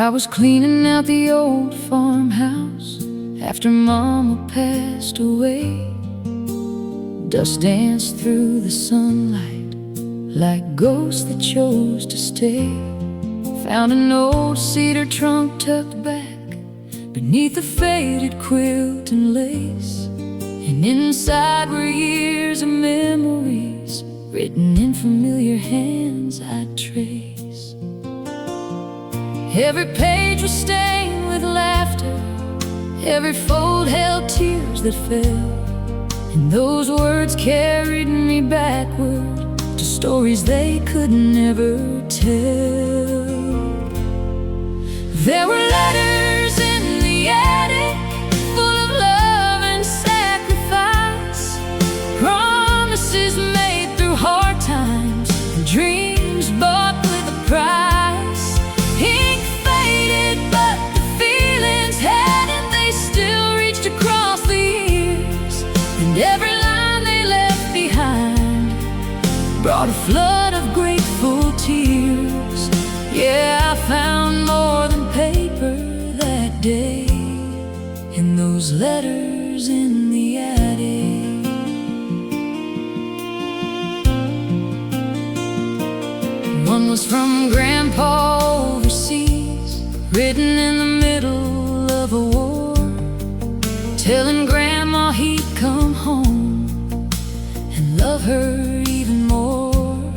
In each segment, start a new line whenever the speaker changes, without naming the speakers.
I was cleaning out the old farmhouse after Mama passed away. Dust danced through the sunlight like ghosts that chose to stay. Found an old cedar trunk tucked back beneath the faded quilt and lace, and inside were years of memories written in familiar hands I'd trace. Every page was stained with laughter, every fold held tears that fell, and those words carried me backward to stories they could never tell. There were letters in the attic, full of love and sacrifice, promises made through hard times, and dreams bought with a price. Ink faded, but the feelings hadn't. They still reached across the years, and every line they left behind brought a flood of grateful tears. Yeah, I found more than paper that day in those letters in the attic. One was from Grandpa overseas, written in the middle of a war, telling Grandma he'd come home and love her even more.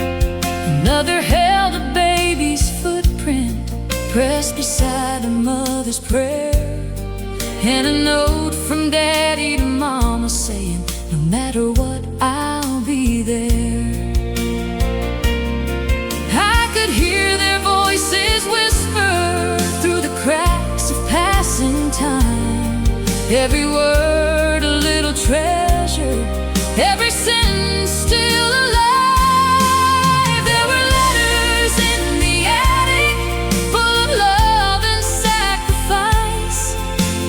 Another held a baby's footprint pressed beside a mother's prayer, and a note from Daddy to Mama saying, no matter what, I'll be there. I could hear their voices whisper through the cracks of passing time, every word a little treasure, every sentence still alive. There were letters in the attic, full of love and sacrifice,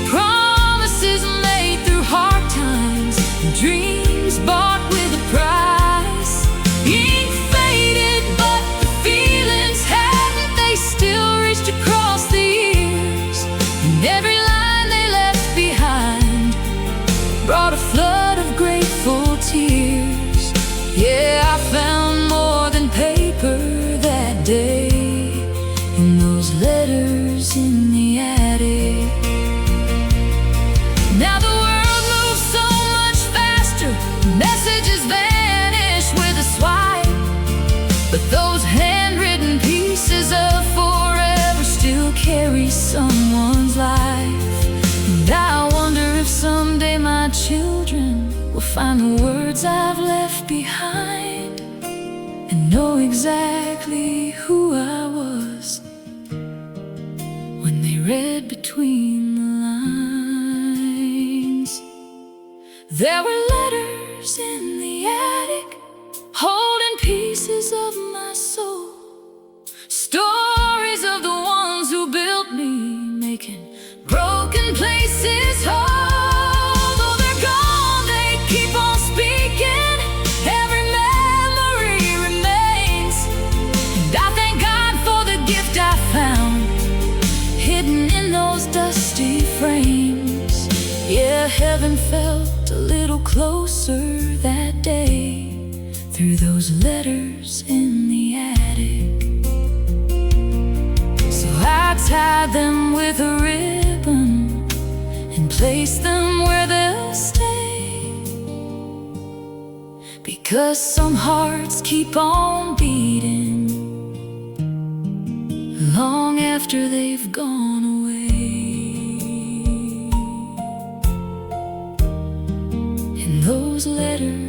promises made through hard times, and dreams bought with a price. Ink faded, but the feelings hadn't. They still reached across the years, and every line they left behind brought a flood of grateful tears. Yeah, I found more than paper that day in those letters in the attic. Now the world moves so much faster, messages vanish with a swipe, but those handwritten pieces of forever still carry someone's life. And I wonder if someday my children will find the words I've left behind and know exactly who I was when they read between the lines. There were letters in the attic, holding pieces of my soul, stories of the ones who built me, making broken places whole. Though they're gone, they keep on speaking, every memory remains, and I thank God for the gift I found hidden in those dusty frames. Yeah, heaven felt a little closer that day through those letters in the attic. So I tied them with a ribbon and placed them where they'll stay, because some hearts keep on beating long after they've gone away. In those letters